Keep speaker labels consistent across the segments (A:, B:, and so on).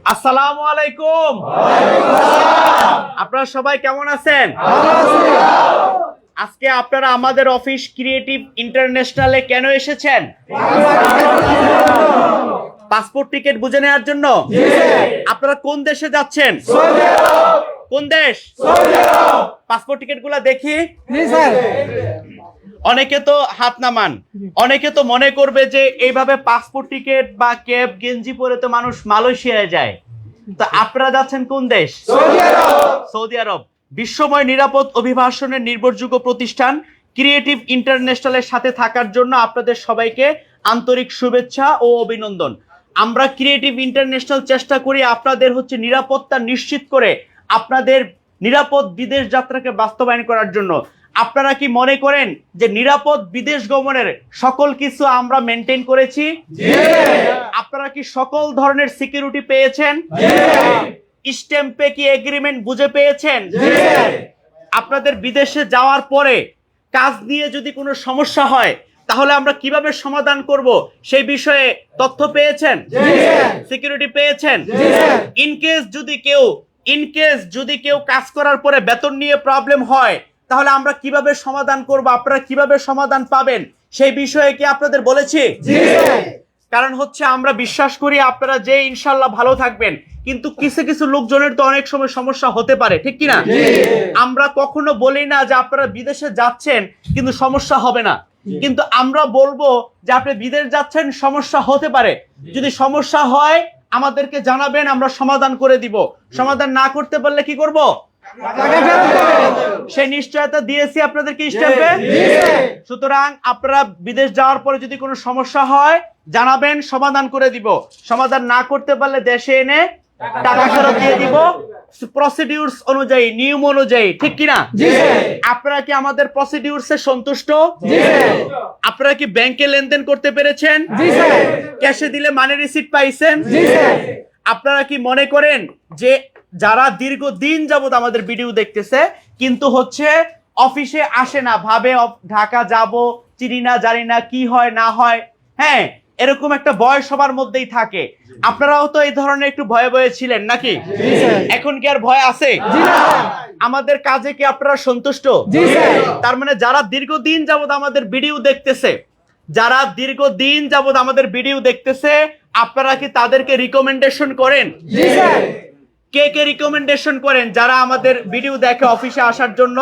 A: আসসালামু আলাইকুম। আপনারা সবাই কেমন আছেন? আজকে আপনারা আমাদের অফিস ক্রিয়েটিভ ইন্টারন্যাশনালে কেন এসেছেন? পাসপোর্ট টিকিট বুঝে নেওয়ার জন্য। আপনারা কোন দেশে যাচ্ছেন? কোন দেশ? পাসপোর্ট টিকিট গুলা দেখি। অনেকে তো হাত নামান, অনেকে তো মনে করবে যে এইভাবে পাসপোর্ট টিকিট বা ক্যাপ গেঞ্জি পরে তো মানুষ মালয়েশিয়ায় যায়। তো আপনারা যাচ্ছেন কোন দেশ? সৌদি আরব। বিশ্বময় নিরাপদ অভিবাসনের নির্ভরযোগ্য প্রতিষ্ঠান ক্রিয়েটিভ ইন্টারন্যাশনালের সাথে থাকার জন্য আপনাদের সবাইকে আন্তরিক শুভেচ্ছা ও অভিনন্দন। আমরা ক্রিয়েটিভ ইন্টারন্যাশনাল চেষ্টা করি আপনাদের নিরাপত্তা নিশ্চিত করে আপনাদের নিরাপদ বিদেশ যাত্রাকে বাস্তবায়ন করার জন্য। আপনারা কি মনে করেন যে নিরাপদ বিদেশ গমনের সকল কিছু আমরা মেনটেন করেছি? আপনারা কি সকল ধরনের সিকিউরিটি পেয়েছেন? স্ট্যাম্পে কি এগ্রিমেন্ট বুঝে পেয়েছেন? আপনাদের বিদেশে যাওয়ার পরে কাজ নিয়ে যদি কোনো সমস্যা হয় তাহলে আমরা কিভাবে সমাধান করব সেই বিষয়ে তথ্য পেয়েছেন? সিকিউরিটি পেয়েছেন? ইনকেস যদি কেউ কাজ করার পরে বেতন নিয়ে প্রবলেম হয় তাহলে আমরা কিভাবে সমাধান করব, আপনারা কিভাবে সমাধান পাবেন সেই বিষয়ে কি আপনাদের বলেছি? কারণ আমরা বিশ্বাস করি আপনারা যে ইনশাল্লাহ ভালো থাকবেন, কিন্তু কিছু কিছু লোকজনের তো অনেক সময় সমস্যা হতে পারে, ঠিক কিনা? আমরা কখনো বলি না যে আপনারা বিদেশে যাচ্ছেন কিন্তু সমস্যা হবে না, কিন্তু আমরা বলবো যে আপনি বিদেশ যাচ্ছেন, সমস্যা হতে পারে। যদি সমস্যা হয় আমাদেরকে জানাবেন, আমরা সমাধান করে দিব। সমাধান না করতে পারলে কি করব? সেই নিশ্চয়তা দিয়েছি আপনাদেরকে স্ট্যাম্পে। সুতরাং আপনারা বিদেশ যাওয়ার পরে যদি কোনো সমস্যা হয় জানাবেন, সমাধান করে দিব। সমাধান না করতে পারলে দেশে এনে টাকা ফেরত দিয়ে দিব প্রসিডিউরস অনুযায়ী, নিয়ম অনুযায়ী, ঠিক কিনা? আপনারা কি আমাদের প্রসিডিউরসে সন্তুষ্ট? আপনারা কি ব্যাংকে লেনদেন করতে পেরেছেন? ক্যাশে দিলে মানি রিসিট পাইছেন? আপনারা কি মনে করেন যে যারা দীর্ঘদিন যাবত আমাদের ভিডিও দেখতেছে কিন্তু অফিসে আসে না, ভাবে ঢাকা যাব, চিনি না, জানি না কি হয় না হয়, হ্যাঁ, এরকম একটা ভয় সবার মধ্যেই থাকে। আপনারাও তো এই ধরনের একটু ভয়ে ভয়ে ছিলেন নাকি? এখন কি আর ভয় আছে? আমাদের কাজে কি আপনারা সন্তুষ্ট? তার মানে যারা দীর্ঘদিন যাবত আমাদের ভিডিও দেখতেছে, আপনারা কি তাদেরকে রিকমেন্ডেশন করেন? কে কে রিকমেন্ডেশন করেন? যারা আমাদের ভিডিও দেখে অফিসে আসার জন্য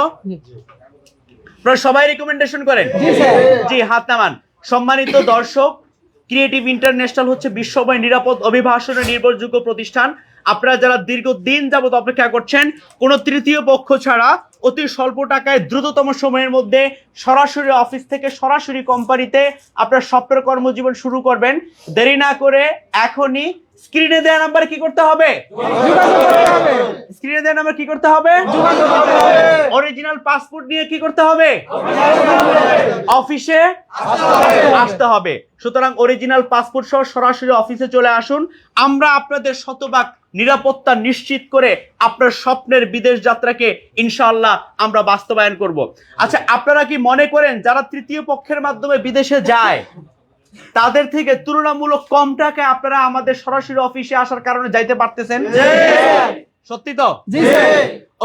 A: সবাই রিকমেন্ডেশন করেন? জি, হাত নামান। সম্মানিত দর্শক, ক্রিয়েটিভ ইন্টারন্যাশনাল বিশ্বময় নিরাপদ অভিবাসনের নির্ভরযোগ্য প্রতিষ্ঠান। আপনারা যারা দীর্ঘদিন যাবত অপেক্ষা করছেন, কোনো তৃতীয় পক্ষ ছাড়া অতি স্বল্প টাকায় দ্রুততম সময়ের মধ্যে সরাসরি অফিস থেকে সরাসরি কোম্পানিতে আপনার স্বপ্নের কর্মজীবন শুরু করবেন, দেরি না করে এখনই স্ক্রিনে দেওয়া নাম্বারে কি করতে হবে? স্ক্রিনে দেওয়া নাম্বার কি করতে হবে? অরিজিনাল পাসপোর্ট নিয়ে কি করতে হবে? অফিসে আসতে হবে। সুতরাং অরিজিনাল পাসপোর্ট সহ সরাসরি অফিসে চলে আসুন। আমরা আপনাদের শতভাগ নিরাপত্তা নিশ্চিত করে আপনার স্বপ্নের বিদেশ যাত্রাকে ইনশাআল্লাহ আমরা বাস্তবায়ন করব। আচ্ছা, আপনারা কি মনে করেন যারা তৃতীয় পক্ষের মাধ্যমে বিদেশে যায় তাদের থেকে তুলনামূলক কম টাকায় আপনারা আমাদের সরাসরি অফিসে আসার কারণে যাইতে পারতেছেন? সত্যি তো?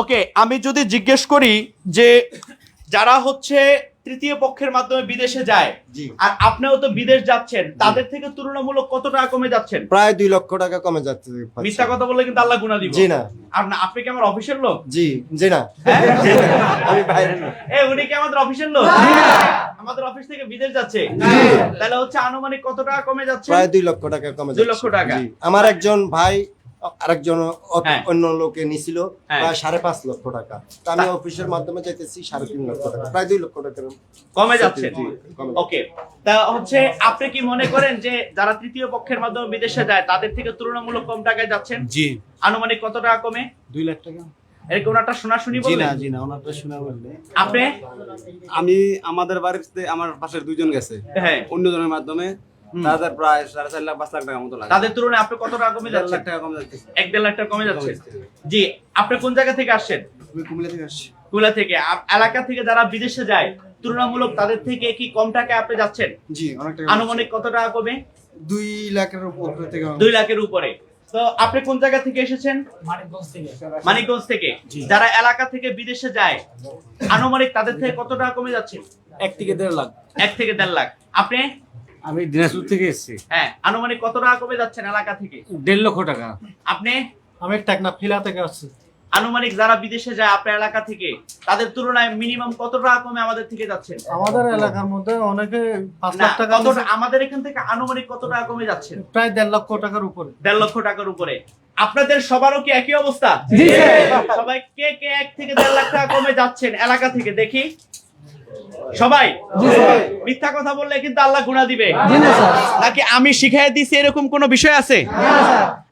A: ওকে, আমি যদি জিজ্ঞেস করি যে যারা তৃতীয় পক্ষের মাধ্যমে বিদেশে যায় আর আপনিও তো বিদেশ যাচ্ছেন, তাদের থেকে তুলনামূলক কত টাকা কমে যাচ্ছেন?
B: প্রায় 2 লক্ষ টাকা কমে যাচ্ছে।
A: মিথ্যা কথা বললে কিন্তু আল্লাহ গুনাহ দিবেন।
B: জি না।
A: আপনি কি আমার অফিসের লোক?
B: জি না। আমি বাইরের লোক।
A: উনি কি আমাদের অফিসের লোক? আমাদের অফিস থেকে বিদেশ যাচ্ছে, তাহলে আনুমানিক কত টাকা কমে যাচ্ছে?
B: প্রায় 2 লক্ষ টাকা কমে যাচ্ছে।
A: 2 লক্ষ টাকা।
B: আমার একজন ভাই আরেকজন অন্য লোকে নিছিল প্রায় 5.5 লক্ষ টাকা। আমি অফিসের মাধ্যমে যাইতেছি 3.5 লক্ষ টাকা, প্রায় 2 লক্ষ টাকা
A: কমে যাচ্ছে। ওকে, তা আপনি কি মনে করেন যে যারা তৃতীয় পক্ষের মাধ্যমে বিদেশে যায় তাদের থেকে তুলনামূলক কম টাকায় যাচ্ছেন?
C: জি।
A: আনুমানিক কত টাকা কমে?
C: 2 লাখ টাকা।
A: এরকম ওনারটা শোনাশুনি বললেন?
C: জি না, ওনারটা শোনা বললে।
A: আপনি?
C: আমাদের বাড়িতে আমার পাশের 2 জন গেছে,
A: হ্যাঁ,
C: অন্যজনের মাধ্যমে। তাদের প্রায় 4.5 লাখ 5 লাখ টাকা মতো লাগে।
A: তাদের তুলনায় আপনি কত টাকা কমে যাচ্ছে?
C: 1 লাখ টাকা কমে যাচ্ছে।
A: 1-1.5 লাখ টাকা কমে যাচ্ছে। জি, আপনি কোন জায়গা থেকে আসছেন?
C: আমি কুমিল্লা থেকে আসছি।
A: কুমিল্লা থেকে। এলাকা থেকে যারা বিদেশে যায় তুলনামূলক তাদের থেকে কি কম টাকায় আপনি যাচ্ছেন?
C: জি, অনেক টাকা।
A: আনুমানিক কত টাকা কমে?
C: 2 লাখের উপরে থেকে।
A: 2 লাখের উপরে। তো আপনি কোন জায়গা থেকে এসেছেন? মানিকগঞ্জ থেকে। যারা এলাকা থেকে বিদেশে যায় আনুমানিক তাদের থেকে কত টাকা কমে যাচ্ছে?
C: 1 থেকে 1.5 লাখ।
A: 1 থেকে 1.5 লাখ। আপনি?
C: আমি দিনাজপুর থেকে এসেছি।
A: হ্যাঁ, আনুমানিক কত টাকা কমে যাচ্ছেন এলাকা থেকে?
C: 1.5 লক্ষ টাকা।
A: আপনি?
D: আমি টেকনা ফিলা থেকে আসছি।
A: আনুমানিক যারা বিদেশে যায় আপনার এলাকা থেকে তাদের তুলনায় মিনিমাম কত টাকা কমে আমাদের থেকে যাচ্ছেন?
D: আমাদের এলাকার মধ্যে অনেকে 5
A: না,
D: লাখ টাকা
A: আমাদের এখান থেকে আনুমানিক কত টাকা কমে যাচ্ছেন?
D: প্রায় 1.5 লক্ষ টাকার উপরে।
A: 1.5 লক্ষ টাকার উপরে। আপনাদের সবারও কি একই অবস্থা?
D: জি স্যার।
A: সবাই কে কে 1 থেকে 1.5 লাখ টাকা কমে যাচ্ছেন এলাকা থেকে দেখি? সবাই?
D: জি স্যার।
A: মিথ্যা কথা বললে কিন্তু আল্লাহ গুনাহ দিবে।
D: জি না স্যার।
A: নাকি আমি শিখাই দিছি এরকম কোনো বিষয় আছে?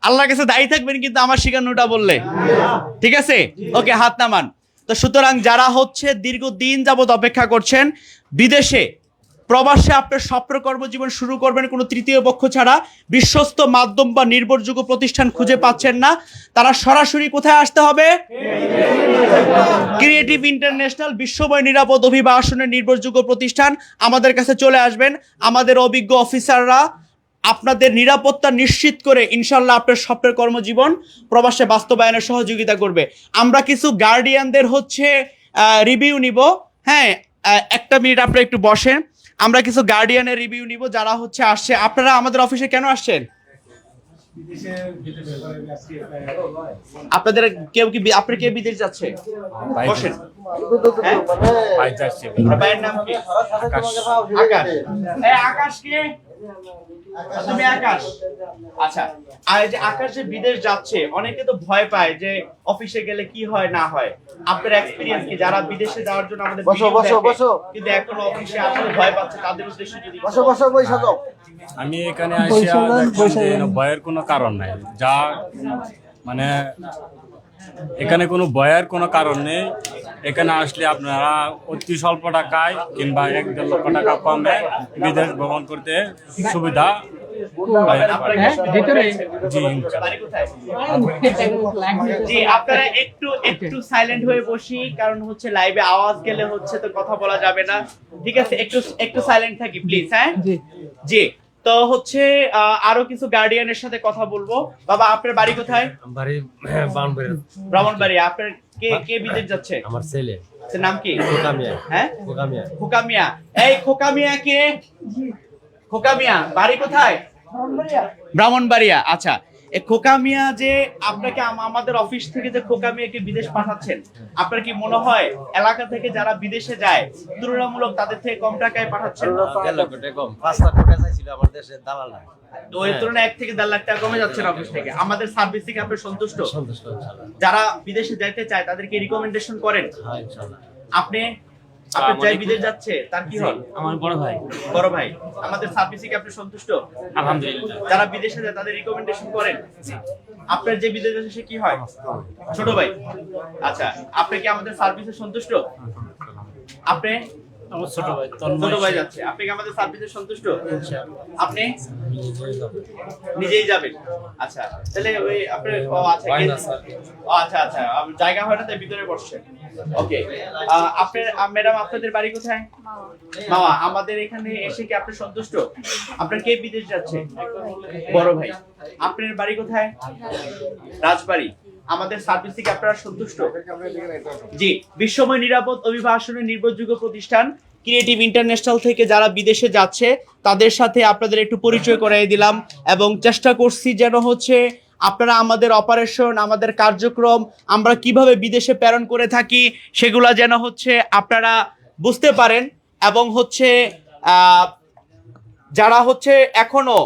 A: আল্লাহর কাছে দায়ী থাকবেন কিন্তু আমার শিখানোটা বললে। ঠিক আছে? ওকে, হাত নামান। তো সুতরাং যারা হচ্ছে দীর্ঘদিন যাবত অপেক্ষা করছেন বিদেশে প্রবাসে আপনার স্বপ্ন কর্মজীবন শুরু করবেন কোনো তৃতীয় পক্ষ ছাড়া, বিশ্বস্ত মাধ্যম বা নির্ভরযোগ্য প্রতিষ্ঠান খুঁজে পাচ্ছেন না, তারা সরাসরি কোথায় আসতে হবে? ক্রিয়েটিভ ইন্টারন্যাশনাল, বিশ্বময় নিরাপদ অভিবাসনের নির্ভরযোগ্য প্রতিষ্ঠান। আমাদের কাছে চলে আসবেন, আমাদের অভিজ্ঞ অফিসাররা আপনাদের নিরাপত্তা নিশ্চিত করে ইনশাল্লাহ আপনার স্বপ্নের কর্মজীবন প্রবাসে বাস্তবায়নে সহযোগিতা করবে। আমরা কিছু গার্ডিয়ানদের হচ্ছে রিভিউ নিব। হ্যাঁ, 1 মিনিট আপনারা একটু বসেন। আমরা কিছু গার্ডিয়ানের রিভিউ নিব যারা হচ্ছে আসছে। আপনারা আমাদের অফিসে কেন আসছেন? আপনাদের কেউ কি আপনার কে বিদেশ যাচ্ছে? বসেন। হ্যাঁ? আপনার ভাইয়ের নাম কি? আকাশ। এই আকাশ কে? তুমি আকাশ। আচ্ছা, আর এই যে আকাশ যে বিদেশ যাচ্ছে অনেকে তো ভয় পায় যে অফিসে গেলে কি হয় না হয়। আপনার এক্সপেরিয়েন্স কি যারা বিদেশে যাওয়ার জন্য আমাদের
B: বসো,
A: video
B: বসো,
A: দেখে,
B: বসো।
A: কিন্তু এখন অফিসে আসলে ভয় পাচ্ছে, তাদের উদ্দেশ্যে যদি
B: বসে যাও।
E: আমি এখানে আসিয়া দেখলাম যে ভয়ের কোনো কারণ নাই, যা মানে এখানে কোনো ভয়ের কোনো কারণ নেই। এখানে আসলে আপনারা অতি স্বল্প টাকায় কিংবা 1.5 লক্ষ টাকা কমে বিদেশ ভ্রমণ করতে সুবিধা
A: জি। আপনারা একটু সাইলেন্ট হয়ে বসি, কারণ হচ্ছে লাইভে আওয়াজ গেলে হচ্ছে তো কথা বলা যাবে না। ঠিক আছে, একটু সাইলেন্ট থাকি প্লিজ। হ্যাঁ জি। তো হচ্ছে আরো কিছু গার্ডিয়ানের সাথে কথা বলবো। বাবা, আপনার বাড়ি কোথায়?
F: বাড়ি
A: ব্রাহ্মণবাড়ি। আপনার কে বিদেশ যাচ্ছে?
F: আমার ছেলে
A: নাম কি?
F: খোকামিয়া।
A: হ্যাঁ,
F: খোকামিয়া।
A: খোকামিয়া। এই খোকামিয়া কে? খোকামিয়া বাড়ি কোথায়? ব্রাহ্মণবাড়িয়া। আচ্ছা, এই খোকামিয়া যে আপনাকে আমাদের অফিস থেকে যে খোকামিয়াকে বিদেশ পাঠাচ্ছেন, আপনার কি মনে হয় এলাকা থেকে যারা বিদেশে যায় তুলনামূলক তাদের থেকে কম টাকায় পাঠাচ্ছেন?
F: 1.5 লক্ষ টাকা কম। 5 লাখ টাকা চাইছিল আমার দেশের দালালরা।
A: তো ওই তুলনায় 1 থেকে 1.5 লাখ টাকা কমে যাচ্ছে অফিস থেকে। আমাদের সার্ভিস থেকে আপনি সন্তুষ্ট?
F: সন্তুষ্ট ইনশাআল্লাহ।
A: যারা বিদেশে যাইতে চায় তাদেরকে রিকমেন্ডেশন করেন?
F: হ্যাঁ ইনশাআল্লাহ।
A: আপনি আপনার যাই বিদেশ যাচ্ছে তার কি হল?
F: আমার বড় ভাই।
A: বড় ভাই। আমাদের সার্ভিস থেকে আপনি সন্তুষ্ট?
F: আলহামদুলিল্লাহ।
A: যারা বিদেশে যায় তাদের রিকমেন্ডেশন করেন? আপনার যে বিদেশ যাচ্ছে সে কি হয়? ছোট ভাই। আচ্ছা, আপনি কি আমাদের সার্ভিসে সন্তুষ্ট? আপনি?
F: আমার ছোট ভাই
A: ছোট ভাই যাচ্ছে। আপনি কি আমাদের সার্ভিসে সন্তুষ্ট? আপনি নিজেই যাবেন? আচ্ছা, তাহলে ওই আপনি আচ্ছা জায়গা হয় না তাই ভিতরে বসছেন। ওকে, আপনার ম্যাডাম আপনাদের বাড়ি কোথায়? মামা। আমাদের এখানে এসে কি আপনি সন্তুষ্ট? আপনার কে বিদেশ যাচ্ছে? বড় ভাই। আপনার বাড়ি কোথায়? রাজবাড়ি। আমাদের সার্ভিস থেকে আপনারা সন্তুষ্ট? জি। বিশ্বময় নিরাপদ অভিবাসনের নির্ভরযোগ্য প্রতিষ্ঠান ক্রিয়েটিভ ইন্টারন্যাশনাল থেকে যারা বিদেশে যাচ্ছে তাদের সাথে আপনাদের একটু পরিচয় করিয়ে দিলাম, এবং চেষ্টা করছি যেন হচ্ছে আপনারা আমাদের অপারেশন, আমাদের কার্যক্রম আমরা কিভাবে বিদেশে প্রেরণ করে থাকি সেগুলা যেন হচ্ছে আপনারা বুঝতে পারেন। এবং হচ্ছে যারা হচ্ছে এখনো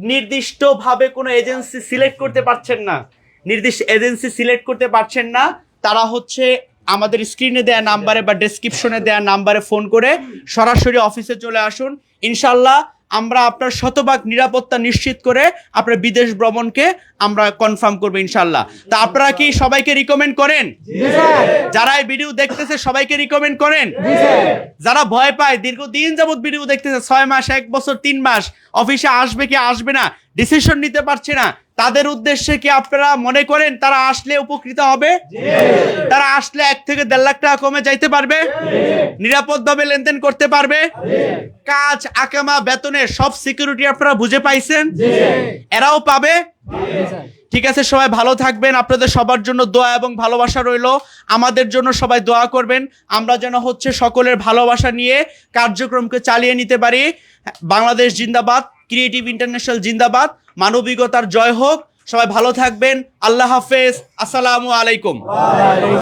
A: নির্দিষ্টভাবে কোনো এজেন্সি সিলেক্ট করতে পারছেন না, নির্দিষ্ট এজেন্সি সিলেক্ট করতে পারছেন না, তারা হচ্ছে আমাদের স্ক্রিনে দেয়া নাম্বারে বা ডেসক্রিপশনে দেয়া নাম্বারে ফোন করে সরাসরি অফিসে চলে আসুন। ইনশাল্লাহ আমরা আপনার শতভাগ নিরাপত্তা নিশ্চিত করে আপনার বিদেশ ভ্রমণকে আমরা কনফার্ম করবো ইনশাল্লাহ। তা আপনারা কি সবাইকে রিকমেন্ড করেন? যারা এই ভিডিও দেখতেছে সবাইকে রিকমেন্ড করেন? যারা ভয় পায় দীর্ঘদিন যাবত ভিডিও দেখতেছে, 6 মাস, 1 বছর, 3 মাস অফিসে আসবে কি আসবে না ডিসিশন নিতে পারছে না, তাদের উদ্দেশ্যে কি আপনারা মনে করেন তারা আসলে উপকৃত হবে? তারা আসলে 1 থেকে 1.5 লাখ টাকা কমে যাইতে পারবে, নিরাপদভাবে লেনদেন করতে পারবে, কাজ, আকামা, বেতনের সব সিকিউরিটি আপনারা বুঝে পাইছেন, এরাও পাবে। ঠিক আছে, সবাই ভালো থাকবেন। আপনাদের সবার জন্য দোয়া এবং ভালোবাসা রইলো। আমাদের জন্য সবাই দোয়া করবেন, আমরা যেন হচ্ছে সকলের ভালোবাসা নিয়ে কার্যক্রমকে চালিয়ে নিতে পারি। বাংলাদেশ জিন্দাবাদ, ক্রিয়েটিভ ইন্টারন্যাশনাল জিন্দাবাদ, মানবিকতার জয় হোক। সবাই ভালো থাকবেন। আল্লাহ হাফেজ, আসসালামু আলাইকুম।